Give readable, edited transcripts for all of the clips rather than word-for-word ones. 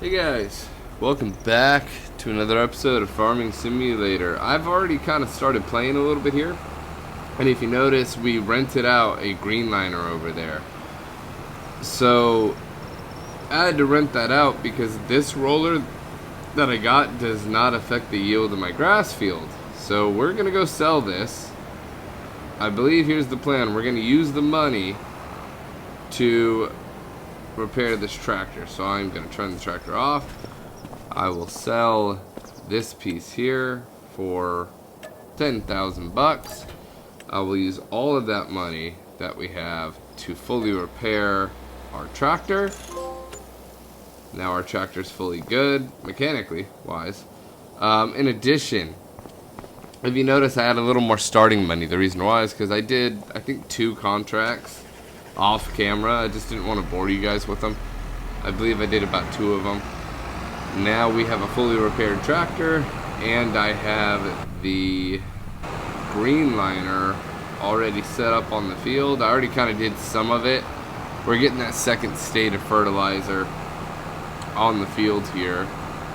Hey guys, welcome back to another episode of Farming Simulator. I've already kind of started playing a little bit here, and if you notice, we rented out a green liner over there. So I had to rent that out because this roller that I got does not affect the yield of my grass field. So we're gonna go sell this. I believe here's the plan. We're gonna use the money to repair this tractor. So I'm going to turn the tractor off. I will sell this piece here for 10,000 bucks. I will use all of that money that we have to fully repair our tractor. Now our tractor's fully good, mechanically wise. In addition, if you notice, I had a little more starting money. The reason why is because I did, I think, 2 contracts off camera. I just didn't want to bore you guys with them. I believe I did about 2 of them. Now we have a fully repaired tractor, and I have the green liner already set up on the field. I already kind of did some of it. We're getting that second state of fertilizer on the field here.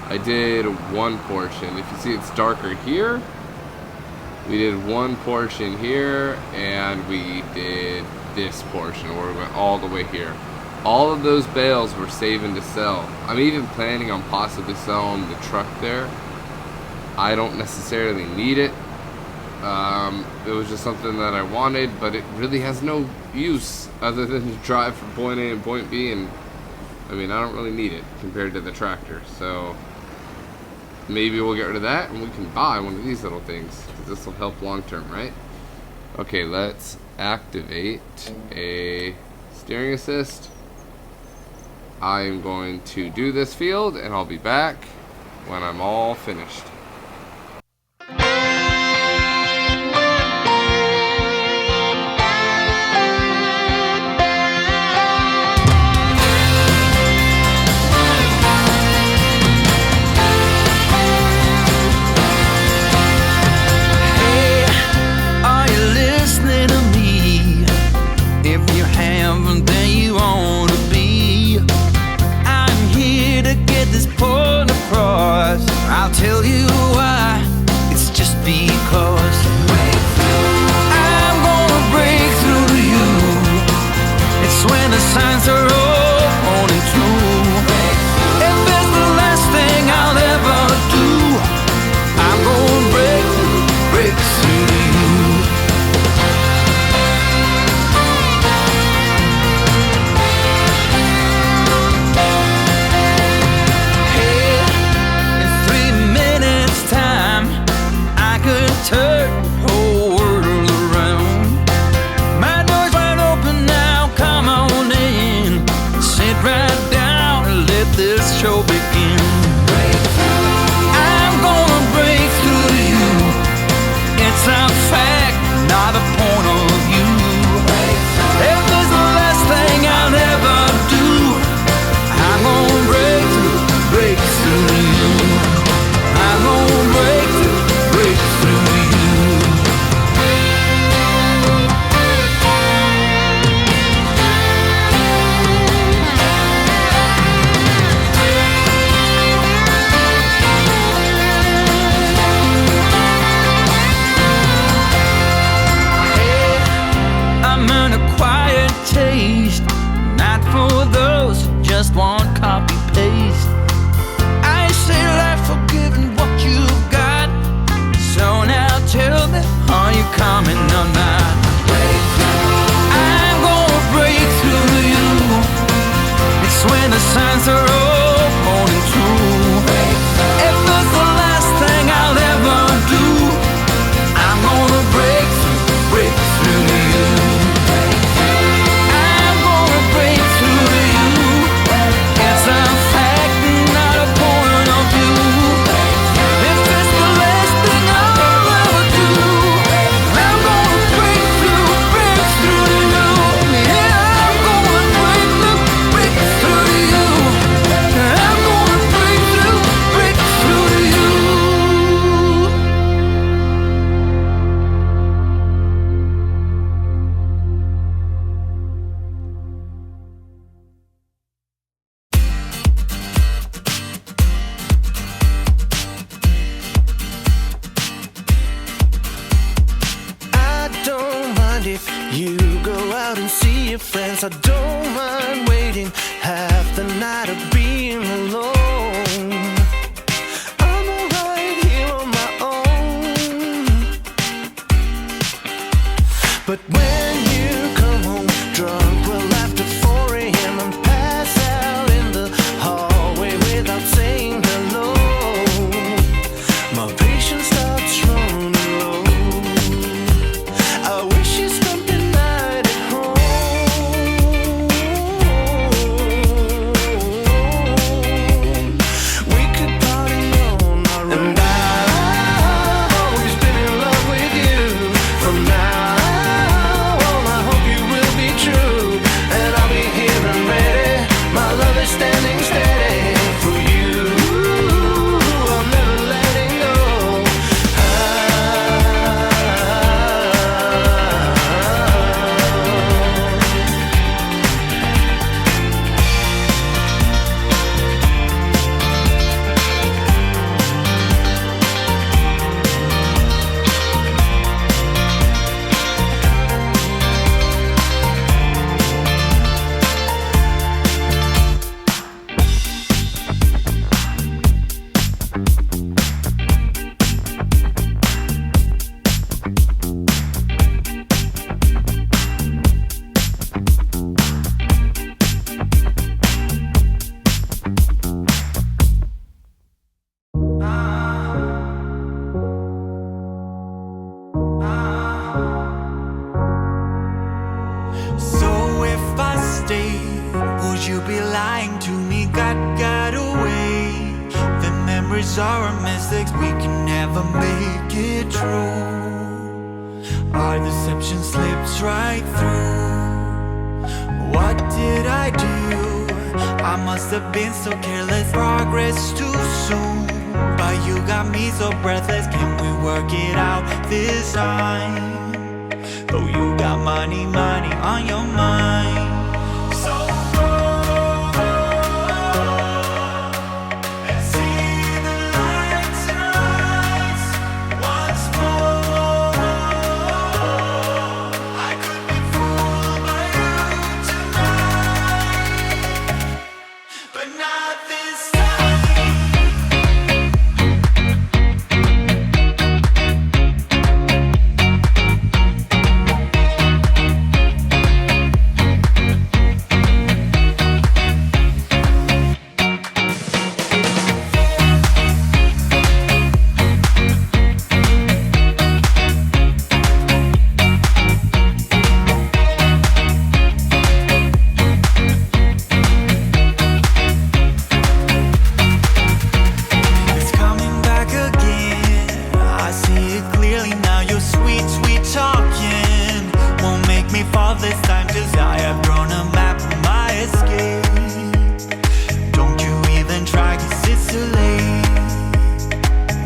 I did one portion. If you see, it's darker here. We did one portion here, and we did this portion where we went all the way here. All of those bales we're saving to sell. I'm even planning on possibly selling the truck there. I don't necessarily need it. It was just something that I wanted, but it really has no use other than to drive from point A and point B, and I mean, I don't really need it compared to the tractor. So maybe we'll get rid of that and we can buy one of these little things, because this will help long term, right? Okay, let's activate a steering assist. I'm going to do this field, and I'll be back when I'm all finished. I'll tell you why, it's just because I'm gonna break through to you. It's when the signs are all pointing true. If it's the last thing I'll ever do, I'm gonna break through to you. Hey, in 3 minutes friends. I don't mind waiting half the night of being alone. I'm alright here on my own. But when you come home drunk, well after 4 a.m. and pass out in the hallway without saying hello, my patience starts running low. I wish you spent the night at home. We could party on our own. And I've always been in love with you. From now on, I hope you will be true. And I'll be here and ready. My love is standing steady for you. I'm never letting go. So if I stay, would you be lying to me? Got away. The memories are our mistakes, we can never make it true. Our deception slips right through. What did I do? I must have been so careless. Progress too soon, but you got me so breathless. Can we work it out this time? Oh, you got money on your mind. So go and see the lights rise once more. I could be fooled by you tonight, but not this time. It's coming back again. I see it clearly now. Your sweet talking won't make me fall this time, 'cause I have drawn a map of my escape. Don't you even try, 'cause it's too late.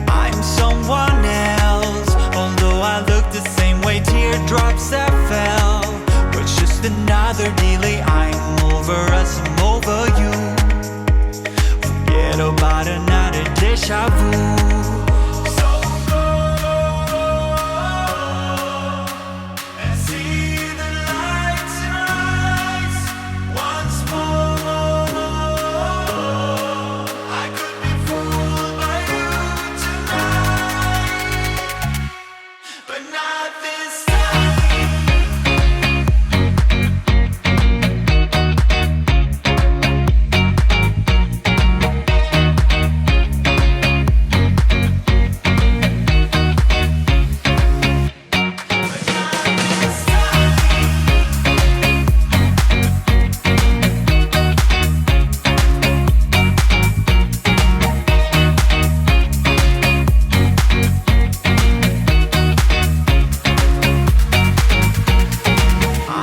I'm someone else, although I look the same way. Teardrops that fell, but it's just another delay. I'm over us, I'm over you. Forget about another deja vu. So go and see the lights rise once more. I could be fooled by you tonight, but not this time.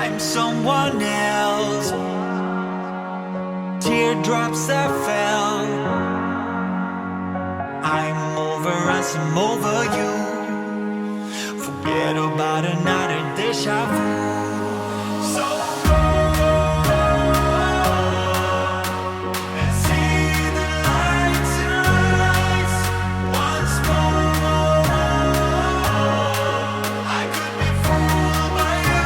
I'm someone else. Teardrops that fell. I'm over us, I'm over you. Forget about another deja vu. So go and see the lights rise once more. I could be fooled by you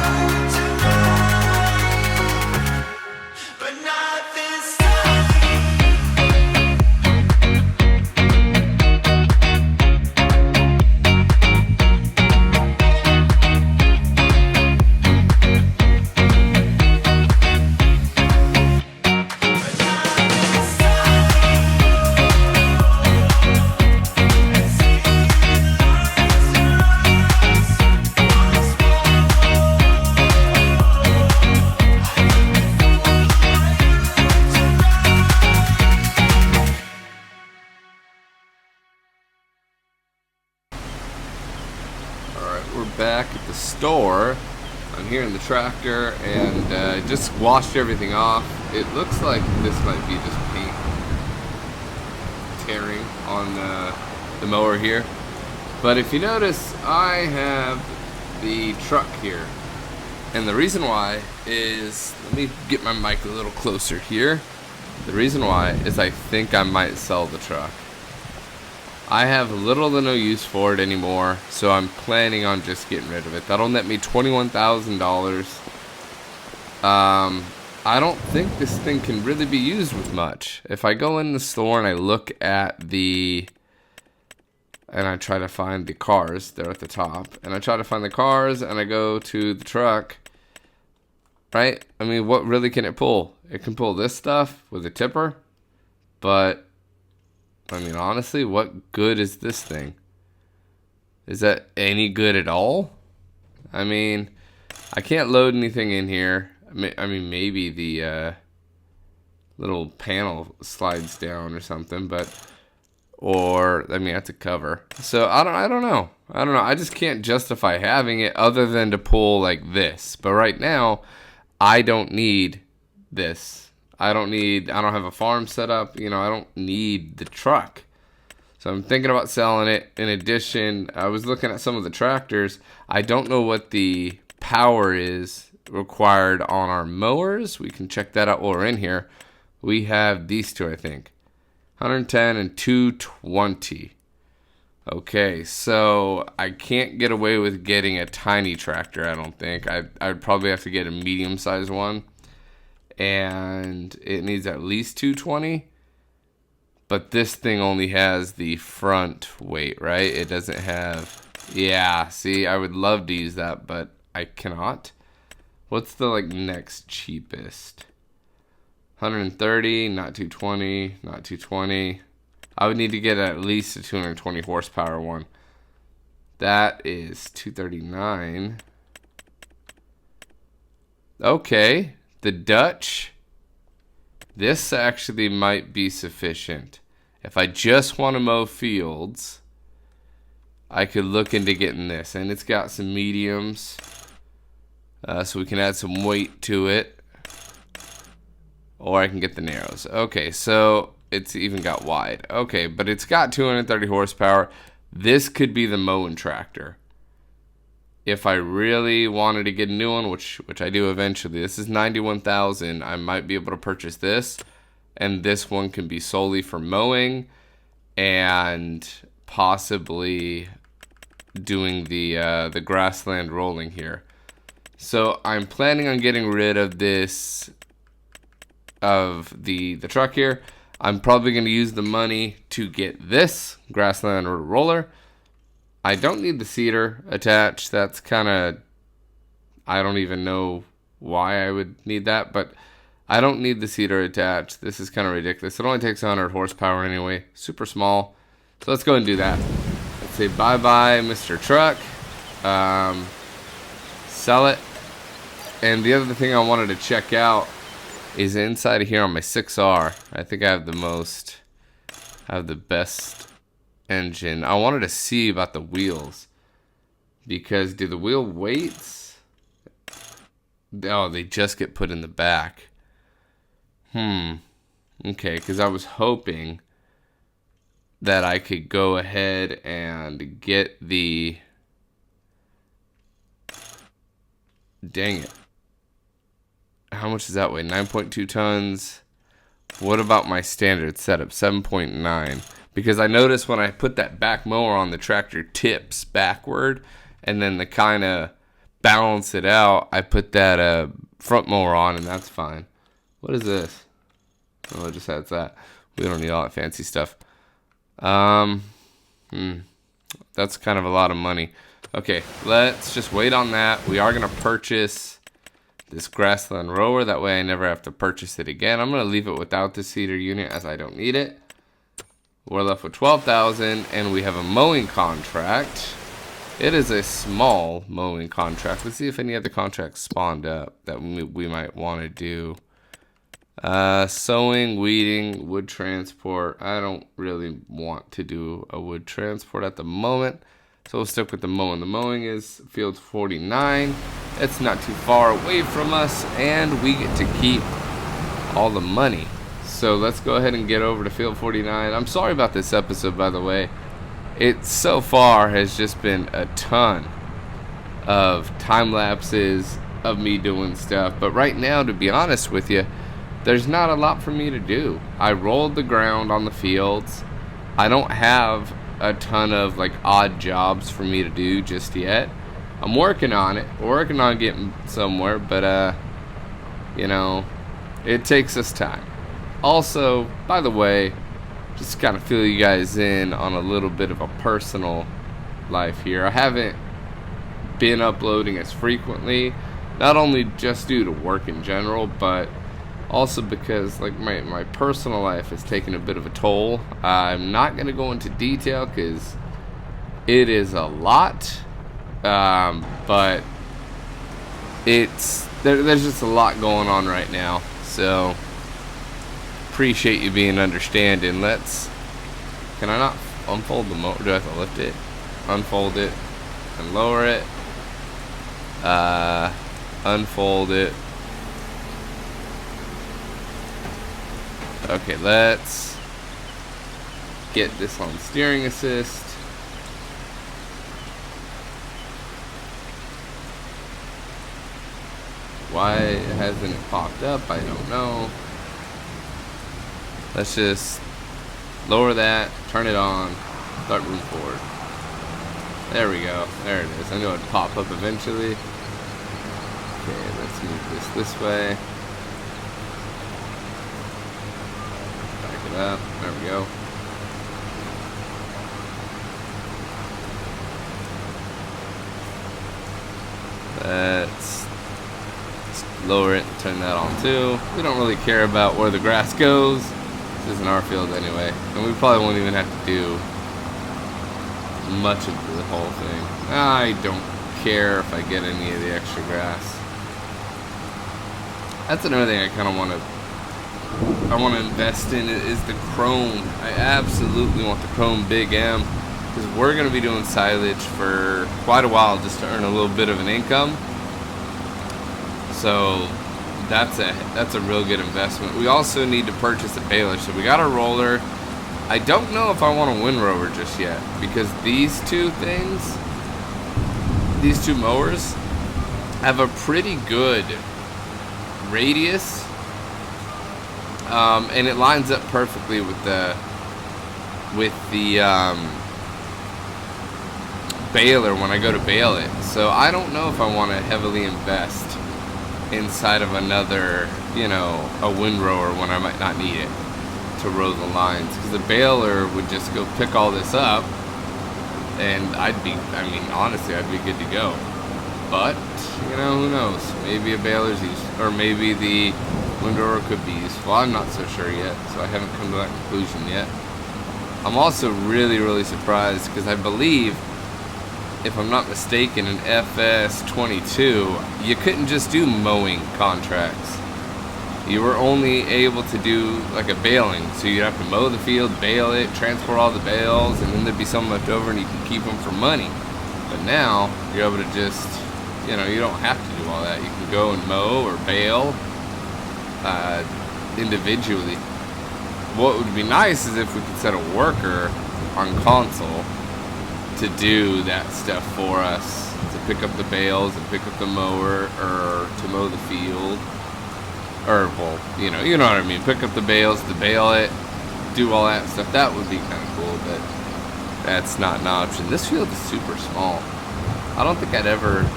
tonight. back at the store. I'm here in the tractor and just washed everything off. It looks like this might be just paint tearing on the mower here. But if you notice, I have the truck here. And the reason why is, let me get my mic a little closer here. The reason why is I think I might sell the truck. I have little to no use for it anymore, so I'm planning on just getting rid of it. That'll net me $21,000. I don't think this thing can really be used with much. If I go in the store and I look at and I try to find the cars, they're at the top, and I try to find the cars and I go to the truck, right? I mean, what really can it pull? It can pull this stuff with a tipper, but I mean, honestly, what good is this thing? Is that any good at all? I mean, I can't load anything in here. I mean, maybe the little panel slides down or something, or I mean, that's a cover. So I don't know. I just can't justify having it other than to pull like this. But right now, I don't need this. I don't have a farm set up, I don't need the truck. So I'm thinking about selling it. In addition, I was looking at some of the tractors. I don't know what the power is required on our mowers. We can check that out while we're in here. We have these two, I think. 110 and 220. Okay, so I can't get away with getting a tiny tractor, I don't think. I'd probably have to get a medium-sized one. And it needs at least 220, but this thing only has the front weight, right? It doesn't have, yeah, see, I would love to use that, but I cannot. What's the next cheapest? 130, not 220, not 220. I would need to get at least a 220 horsepower one. That is 239. Okay. The Dutch, this actually might be sufficient. If I just want to mow fields, I could look into getting this. And it's got some mediums, so we can add some weight to it. Or I can get the narrows. Okay, so it's even got wide. Okay, but it's got 230 horsepower. This could be the mowing tractor. If I really wanted to get a new one, which I do eventually, this is $91,000. I might be able to purchase this, and this one can be solely for mowing and possibly doing the grassland rolling here. So I'm planning on getting rid of this, of the truck here. I'm probably going to use the money to get this grassland roller. I don't need the seeder attached. That's kind of, I don't even know why I would need that, but I don't need the seeder attached. This is kind of ridiculous. It only takes 100 horsepower anyway. Super small. So let's go and do that. Let's say bye-bye, Mr. Truck. Sell it. And the other thing I wanted to check out is inside of here on my 6R. I think I have the best engine. I wanted to see about the wheels, because do the wheel weights, oh, they just get put in the back. Okay, because I was hoping that I could go ahead and get the, dang it, how much does that weigh? 9.2 tons. What about my standard setup? 7.9. Because I noticed when I put that back mower on, the tractor tips backward, and then to kind of balance it out, I put that front mower on, and that's fine. What is this? Oh, it just has that. We don't need all that fancy stuff. That's kind of a lot of money. Okay, let's just wait on that. We are going to purchase this grassland rower. That way I never have to purchase it again. I'm going to leave it without the seeder unit as I don't need it. We're left with $12,000, and we have a mowing contract. It is a small mowing contract. Let's see if any other contracts spawned up that we might want to do. Sowing, weeding, wood transport. I don't really want to do a wood transport at the moment. So we'll stick with the mowing. The mowing is field 49. It's not too far away from us, and we get to keep all the money. So let's go ahead and get over to field 49. I'm sorry about this episode, by the way. It so far has just been a ton of time lapses of me doing stuff. But right now, to be honest with you, there's not a lot for me to do. I rolled the ground on the fields. I don't have a ton of like odd jobs for me to do just yet. I'm working on it. We're working on getting somewhere, but you know, it takes us time. Also, by the way, just kind of fill you guys in on a little bit of a personal life here. I haven't been uploading as frequently, not only just due to work in general, but also because like my personal life has taken a bit of a toll. I'm not going to go into detail because it is a lot, but there's just a lot going on right now. So appreciate you being understanding. Can I not unfold the motor? Do I have to lift it, unfold it, and lower it? Unfold it. Okay, let's get this on steering assist. Why hasn't it popped up? I don't know. Let's just lower that, turn it on, start moving forward. There we go. There it is. I knew it'd pop up eventually. Okay, let's move this way. Back it up. There we go. Let's lower it and turn that on too. We don't really care about where the grass goes. This isn't our field anyway, and we probably won't even have to do much of the whole thing. I don't care if I get any of the extra grass. That's another thing I kind of want to invest in is the chrome. I absolutely want the chrome Big M because we're going to be doing silage for quite a while just to earn a little bit of an income. So that's a real good investment. We also need to purchase a baler. So we got a roller. I don't know if I want a windrower just yet because these two mowers have a pretty good radius, and it lines up perfectly with the baler when I go to bale it. So I don't know if I want to heavily invest inside of another, a windrower when I might not need it to row the lines, because the baler would just go pick all this up and honestly I'd be good to go. But who knows, maybe a baler's used, or maybe the windrower could be useful. I'm not so sure yet, so I haven't come to that conclusion yet. I'm also really surprised because I believe, if I'm not mistaken, in FS22 you couldn't just do mowing contracts. You were only able to do like a baling, so you'd have to mow the field, bale it, transport all the bales, and then there'd be some left over and you can keep them for money. But now you're able to just, you don't have to do all that. You can go and mow or bale individually. What would be nice is if we could set a worker on console to do that stuff for us, to pick up the bales and pick up the mower, or to mow the field, or you know what I mean, pick up the bales, to bale it, do all that stuff. That would be kind of cool, but that's not an option. This field is super small. I don't think I'd ever,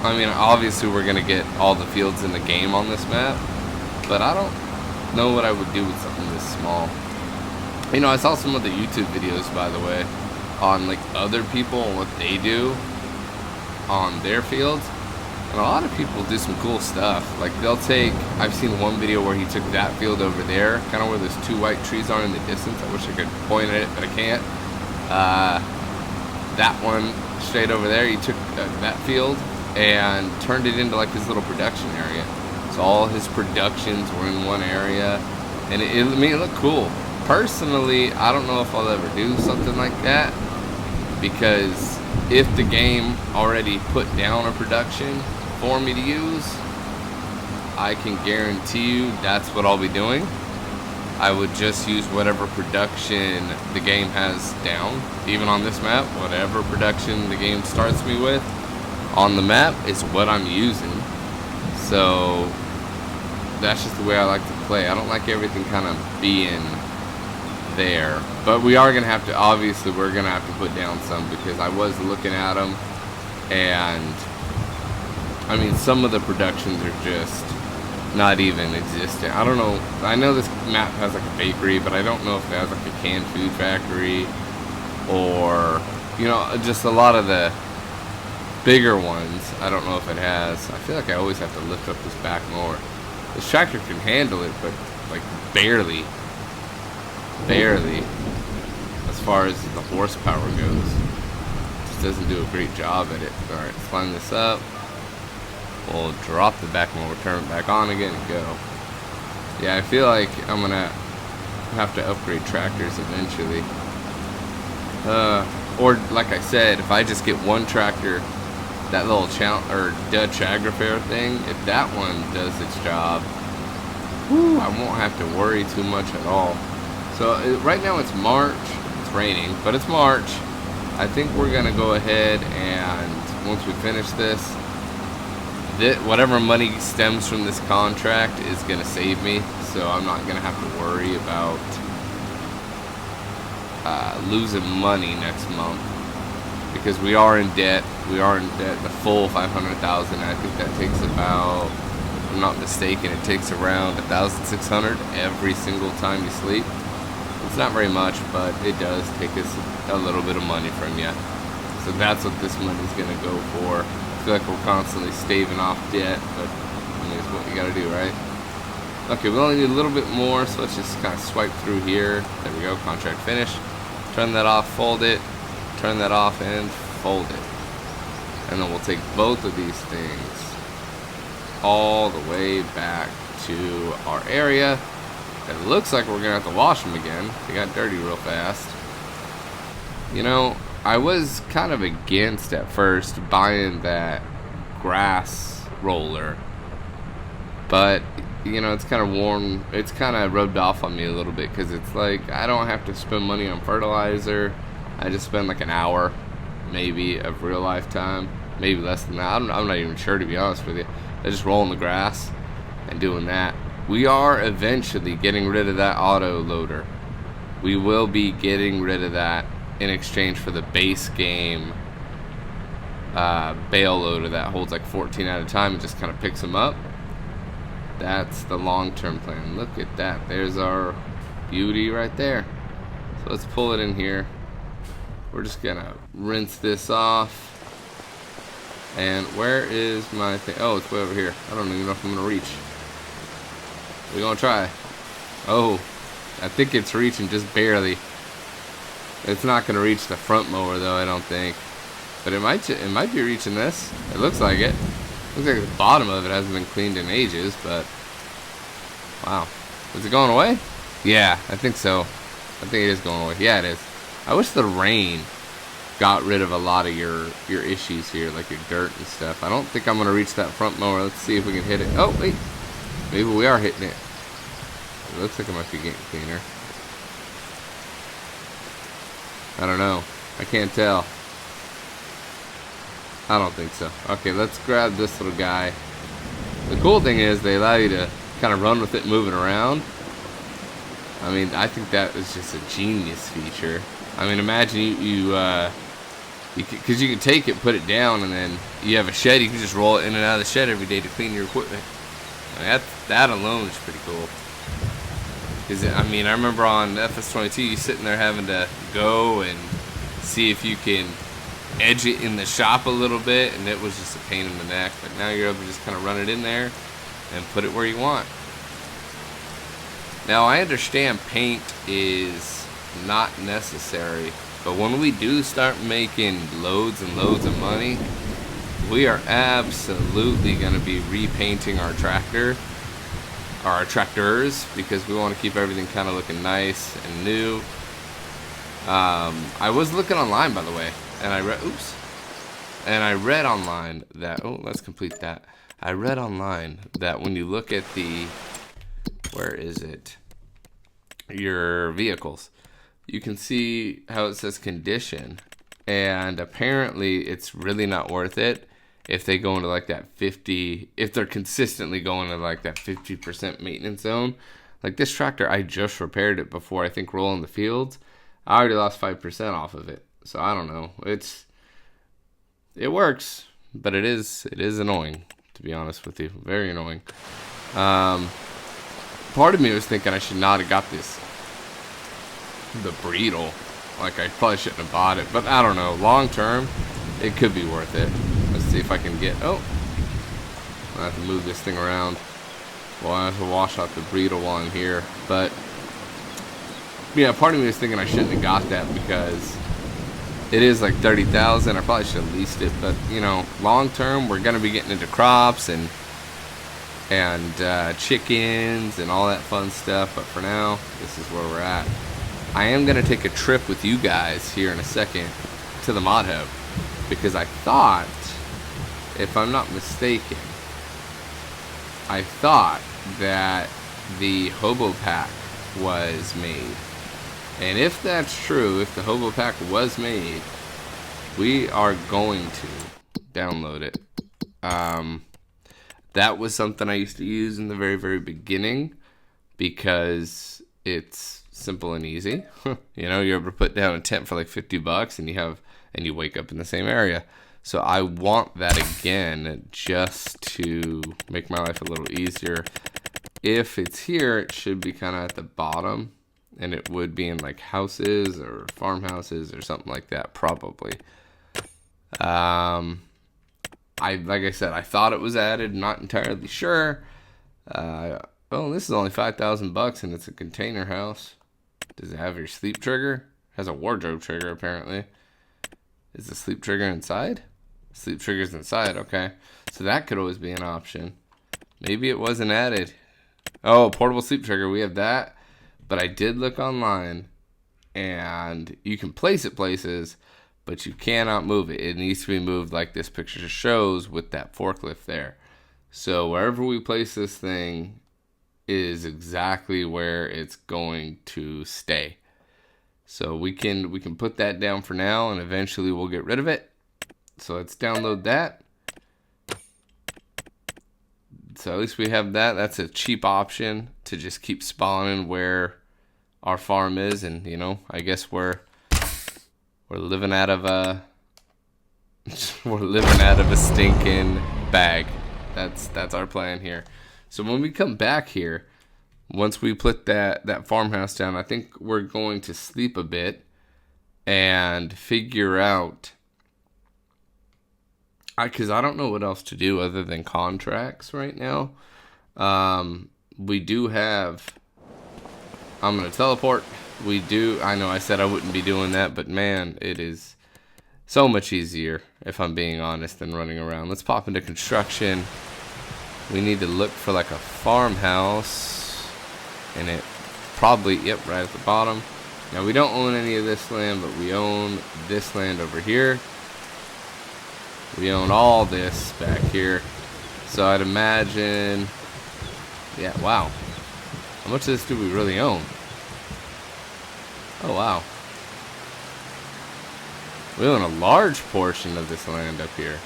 obviously we're gonna get all the fields in the game on this map, but I don't know what I would do with something this small. I saw some of the YouTube videos, by the way, on like other people and what they do on their fields, and a lot of people do some cool stuff. Like I've seen one video where he took that field over there, kind of where those two white trees are in the distance. I wish I could point at it, but I can't. That one straight over there, he took that field and turned it into like his little production area. So all his productions were in one area, and it looked cool. Personally, I don't know if I'll ever do something like that, because if the game already put down a production for me to use, I can guarantee you that's what I'll be doing. I would just use whatever production the game has down. Even on this map, whatever production the game starts me with on the map is what I'm using. So that's just the way I like to play. I don't like everything kind of being there. But we are going to have to, obviously we're going to have to put down some, because I was looking at them, and I mean, some of the productions are just not even existent. I don't know. I know this map has like a bakery, but I don't know if it has like a canned food factory, or, you know, just a lot of the bigger ones. I don't know if it has. I feel like I always have to lift up this back mower. This tractor can handle it, but like barely. As far as the horsepower goes. It just doesn't do a great job at it. Alright, let's line this up. We'll drop the back mower, turn it back on again, and go. Yeah, I feel like I'm gonna have to upgrade tractors eventually. Or like I said, if I just get one tractor, that little Dutch Agrifair thing, if that one does its job, whew, I won't have to worry too much at all. So right now it's March. It's raining, but it's March. I think we're gonna go ahead and once we finish this, whatever money stems from this contract is gonna save me. So I'm not gonna have to worry about losing money next month, because we are in debt. We are in debt the full 500,000. I think that takes about, if I'm not mistaken, it takes around 1,600 every single time you sleep. It's not very much, but it does take us a little bit of money from you. So that's what this money's gonna go for. I feel like we're constantly staving off debt, but I mean, it's what you gotta do, right? Okay, we only need a little bit more, so let's just kind of swipe through here. There we go, contract finished. Turn that off, fold it, turn that off, and fold it. And then we'll take both of these things all the way back to our area. It looks like we're gonna have to wash them again. They got dirty real fast. You know, I was kind of against at first buying that grass roller, but you know, it's kind of worn, it's kind of rubbed off on me a little bit, because it's like I don't have to spend money on fertilizer. I just spend like an hour maybe of real life time, maybe less than that. I'm not even sure, to be honest with you. I just roll in the grass and doing that. We are eventually getting rid of that auto loader. We will be getting rid of that in exchange for the base game bale loader that holds like 14 at a time and just kind of picks them up. That's the long-term plan. Look at that. There's our beauty right there. So let's pull it in here. We're just gonna rinse this off. And where is my thing? Oh, it's way over here. I don't even know if I'm gonna reach. We're gonna try. Oh, I think it's reaching just barely. It's not gonna reach the front mower though, I don't think. But it might be reaching this. It looks like it. Looks like the bottom of it hasn't been cleaned in ages, but wow. Is it going away? Yeah, I think so. I think it is going away. Yeah, it is. I wish the rain got rid of a lot of your issues here, like your dirt and stuff. I don't think I'm gonna reach that front mower. Let's see if we can hit it. Oh wait, maybe we are hitting it. It looks like it might be getting cleaner. I don't know. I can't tell. I don't think so. Okay, let's grab this little guy. The cool thing is they allow you to kind of run with it moving around. I mean, I think that is just a genius feature. I mean, imagine because you can take it, put it down, and then you have a shed. You can just roll it in and out of the shed every day to clean your equipment. I mean, that alone is pretty cool. Because I mean, I remember on FS22, you sitting there having to go and see if you can edge it in the shop a little bit, and it was just a pain in the neck. But now you're able to just kind of run it in there and put it where you want. Now I understand paint is not necessary, but when we do start making loads and loads of money, we are absolutely going to be repainting our tractor, or our tractors, because we want to keep everything kind of looking nice and new. I was looking online, by the way, and I read, oops, And I read online that, oh, let's complete that. I read online that when you look at the, where is it? Your vehicles, you can see how it says condition. And apparently it's really not worth it if they go into like that 50, if they're consistently going to like that 50% maintenance zone. Like this tractor, I just repaired it before I think rolling the fields. I already lost 5% off of it. So I don't know. It works, but it is annoying, to be honest with you. Very annoying. Part of me was thinking I should not have got the Breedle. Like, I probably shouldn't have bought it. But I don't know. Long term, it could be worth it. Let's see if I can get... Oh. I have to move this thing around. Well, I have to wash out the Breedle while I'm here. But, yeah, part of me was thinking I shouldn't have got that because it is like $30,000. I probably should have leased it. But, you know, long term, we're going to be getting into crops and chickens and all that fun stuff. But for now, this is where we're at. I am going to take a trip with you guys here in a second to the Mod Hub because I thought, if I'm not mistaken, I thought that the Hobo Pack was made. And if that's true, if the Hobo Pack was made, we are going to download it. That was something I used to use in the very, very beginning because it's simple and easy. You know, you're able to put down a tent for like $50 and you wake up in the same area. So I want that again just to make my life a little easier. If it's here, it should be kind of at the bottom, and it would be in like houses or farmhouses or something like that, probably. Like I said, I thought it was added, not entirely sure. Oh, this is only $5,000 and it's a container house. Does it have your sleep trigger? It has a wardrobe trigger, apparently. Is the sleep trigger inside? Sleep trigger's inside, okay. So that could always be an option. Maybe it wasn't added. Oh, portable sleep trigger, we have that. But I did look online, and you can place it places, but you cannot move it. It needs to be moved like this picture shows with that forklift there. So wherever we place this thing is exactly where it's going to stay. So we can put that down for now, and eventually we'll get rid of it. So let's download that. So at least we have that. That's a cheap option to just keep spawning where our farm is, and you know, I guess we're living out of a stinking bag. That's our plan here. So when we come back here, once we put that farmhouse down, I think we're going to sleep a bit and figure out, because I don't know what else to do other than contracts right now. We do have, I'm going to teleport. I know I said I wouldn't be doing that, but man, it is so much easier, if I'm being honest, than running around. Let's pop into construction. We need to look for like a farmhouse, and it probably, yep, right at the bottom. Now we don't own any of this land, but we own this land over here. We own all this back here. So I'd imagine, yeah, wow. How much of this do we really own? Oh, wow. We own a large portion of this land up here.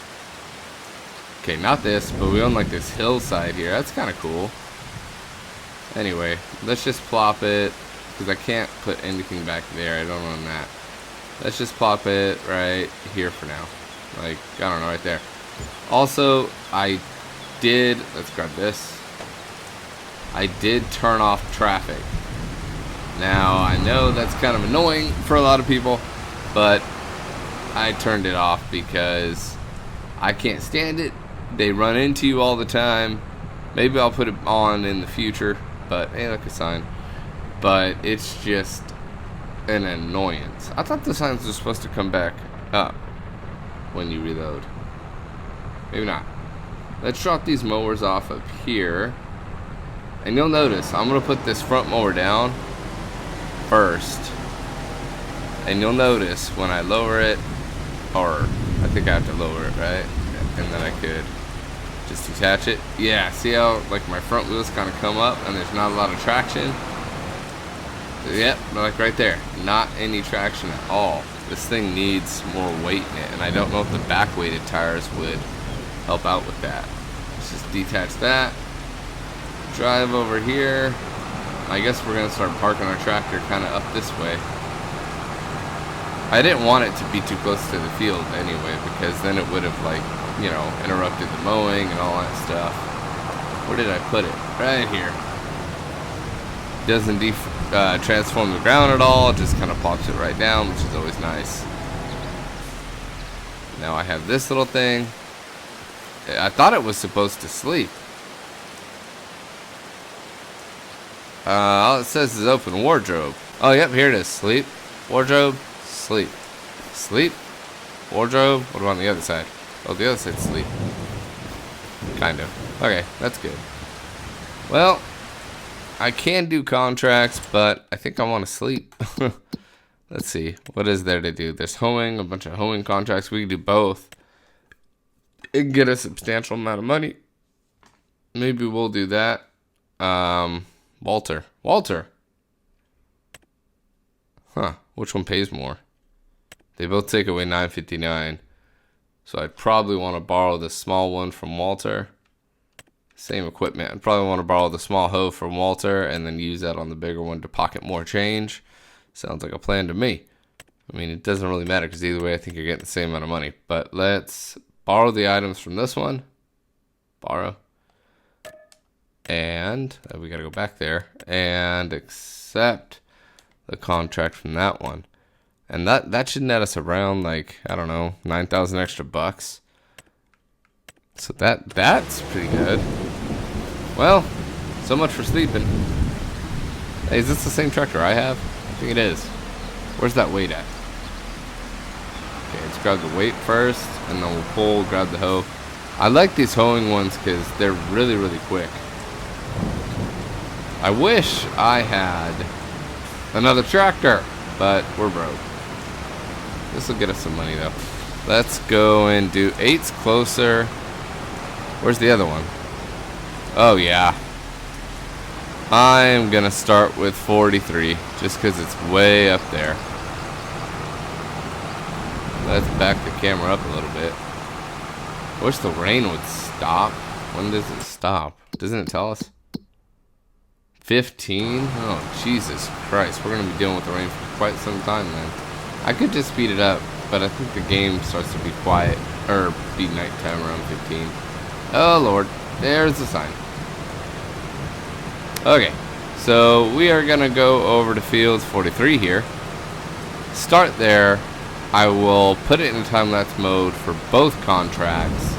Okay, not this, but we own like this hillside here. That's kind of cool. Anyway, let's just plop it, because I can't put anything back there. I don't own that. Let's just plop it right here for now. Like, I don't know, right there. Also, let's grab this. I did turn off traffic. Now, I know that's kind of annoying for a lot of people, but I turned it off because I can't stand it. They run into you all the time. Maybe I'll put it on in the future, but hey, look, a sign. But it's just an annoyance. I thought the signs were supposed to come back up when you reload. Maybe not. Let's drop these mowers off up here. And you'll notice, I'm going to put this front mower down first. And you'll notice when I lower it, or I think I have to lower it, right? And then I could just detach it. Yeah, see how like my front wheels kind of come up and there's not a lot of traction? Yep, like right there. Not any traction at all. This thing needs more weight in it, and I don't know if the back-weighted tires would help out with that. Let's just detach that. Drive over here. I guess we're going to start parking our tractor kind of up this way. I didn't want it to be too close to the field anyway, because then it would have, like, you know, interrupted the mowing and all that stuff. Where did I put it? Right here. Doesn't transform the ground at all. It just kind of plops it right down, which is always nice. Now I have this little thing. I thought it was supposed to sleep. All it says is open wardrobe. Oh, yep, here it is. Sleep, wardrobe, sleep. Sleep, wardrobe. What about on the other side? Oh, the other side's sleep. Kind of. Okay, that's good. Well, I can do contracts, but I think I want to sleep. Let's see. What is there to do? There's hoeing, a bunch of hoeing contracts. We can do both. It can get a substantial amount of money. Maybe we'll do that. Walter. Huh. Which one pays more? They both take away $9.59. So I'd probably want to borrow the small one from Walter. Same equipment. I'd probably want to borrow the small hoe from Walter and then use that on the bigger one to pocket more change. Sounds like a plan to me. I mean, it doesn't really matter because either way I think you're getting the same amount of money. But let's borrow the items from this one. Borrow. And we got to go back there and accept the contract from that one. And that should net us around, like, I don't know, 9,000 extra bucks. So that's pretty good. Well, so much for sleeping. Hey, is this the same tractor I have? I think it is. Where's that weight at? Okay, let's grab the weight first, and then we'll grab the hoe. I like these hoeing ones because they're really, really quick. I wish I had another tractor, but we're broke. This will get us some money, though. Let's go and do 8's closer. Where's the other one? Oh, yeah. I'm gonna start with 43 just because it's way up there. Let's back the camera up a little bit. Wish the rain would stop. When does it stop? Doesn't it tell us? 15? Oh, Jesus Christ. We're gonna be dealing with the rain for quite some time then. I could just speed it up, but I think the game starts to be quiet or be nighttime around 15. Oh Lord, there's the sign. Okay, so we are gonna go over to fields 43 here. Start there. I will put it in time-lapse mode for both contracts,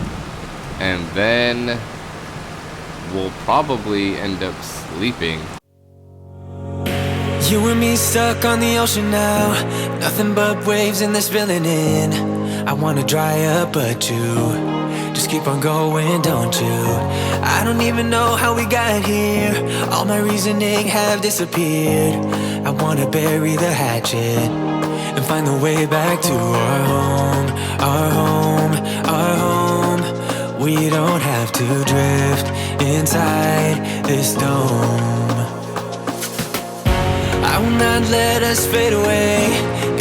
and then we'll probably end up sleeping. You and me stuck on the ocean now. Nothing but waves and they're spilling in. I wanna dry up but you just keep on going, don't you? I don't even know how we got here. All my reasoning have disappeared. I wanna bury the hatchet and find the way back to our home. Our home, our home. We don't have to drift inside this dome. I will not let us fade away.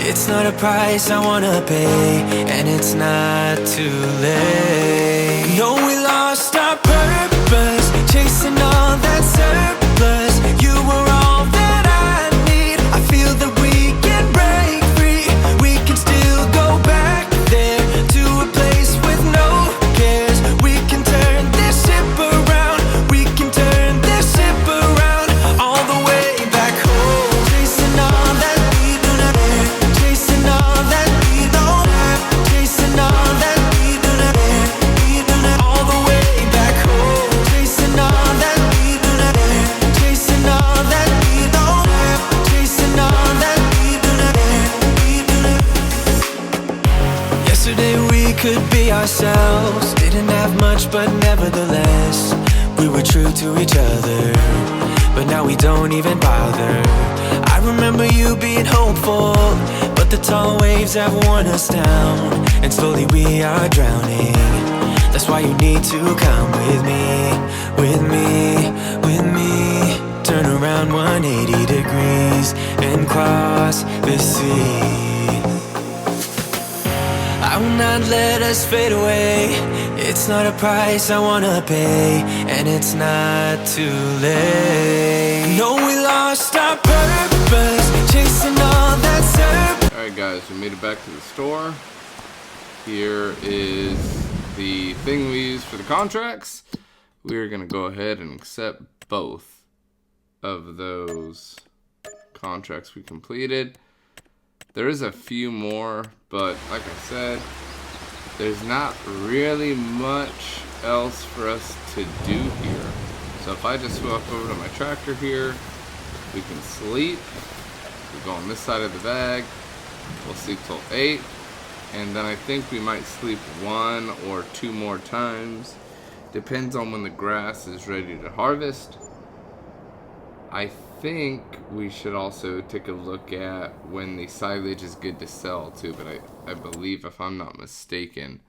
It's not a price I wanna pay, and it's not too late. No, we lost our purpose, chasing all that surplus. You were all that I need. I feel that we can break free. We can still go back there to a place with no cares. We can turn this ship around. We can turn this ship around all the way back home. Chasing all that we do not have. Chasing all that we don't have. Chasing all that we do not have. We do not all the way back home. Chasing all that we do not have. Chasing all that we don't have. Chasing all that we do not have. We do not. Yesterday we could be ourselves. Didn't have much, but nevertheless we were true to each other. But now we don't even bother. I remember you being hopeful, but but the tall waves have worn us down, and slowly we are drowning. That's why you need to come with me, with me, with me. Turn around 180 degrees and cross the sea. I will not let us fade away. It's not a price I wanna pay, and it's not too late. No, we lost our purpose, chasing all that surf. Alright guys, we made it back to the store. Here is the thing we use for the contracts. We're gonna go ahead and accept both of those contracts we completed. There is a few more, but like I said, there's not really much else for us to do here. So if I just swap over to my tractor here, we can sleep. We go on this side of the bag. We'll sleep till 8, and then I think we might sleep 1 or 2 more times. Depends on when the grass is ready to harvest. I think we should also take a look at when the silage is good to sell too, but I believe, if I'm not mistaken,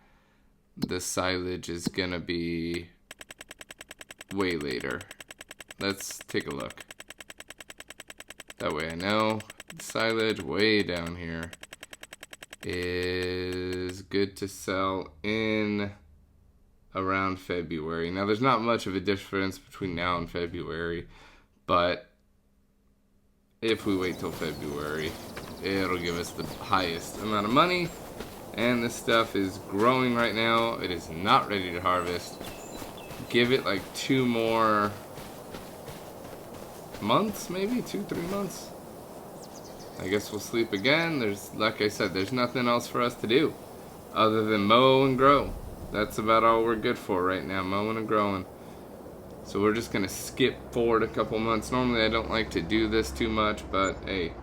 the silage is gonna be way later. Let's take a look. That way I know. Silage way down here is good to sell in around February. Now there's not much of a difference between now and February, but if we wait till February, it'll give us the highest amount of money. And this stuff is growing right now. It is not ready to harvest. Give it like 2 more months, maybe 2-3 months. I guess we'll sleep again. There's, like I said, there's nothing else for us to do other than mow and grow. That's about all we're good for right now, mowing and growing. So we're just gonna skip forward a couple months. Normally I don't like to do this too much, but hey,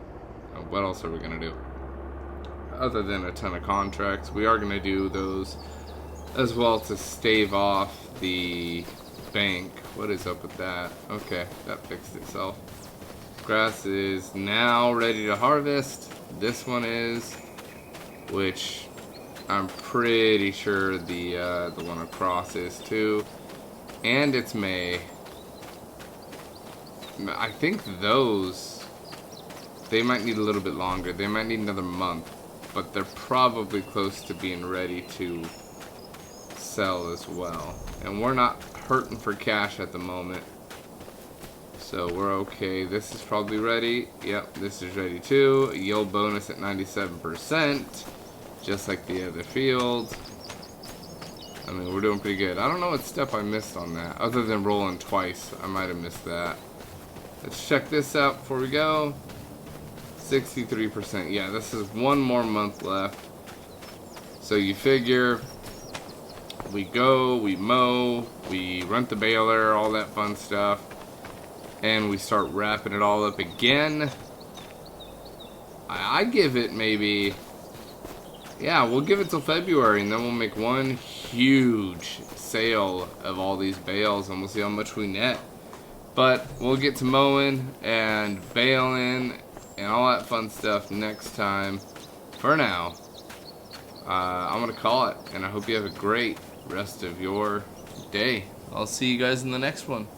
what else are we gonna do? Other than a ton of contracts, we are gonna do those as well to stave off the bank. What is up with that? Okay, that fixed itself. Grass is now ready to harvest. This one is, which I'm pretty sure the one across is too. And it's May. I think those, they might need a little bit longer. They might need another month, but they're probably close to being ready to sell as well. And we're not hurting for cash at the moment, so we're okay. This is probably ready. Yep, this is ready too. A yield bonus at 97%, just like the other field. I mean, we're doing pretty good. I don't know what step I missed on that, other than rolling twice. I might have missed that. Let's check this out before we go. 63%. Yeah, this is 1 more month left. So you figure we go, we mow, we rent the baler, all that fun stuff, and we start wrapping it all up again. I give it maybe, yeah, we'll give it till February, and then we'll make one huge sale of all these bales, and we'll see how much we net. But we'll get to mowing and baling and all that fun stuff next time. For now, I'm gonna call it, and I hope you have a great rest of your day. I'll see you guys in the next one.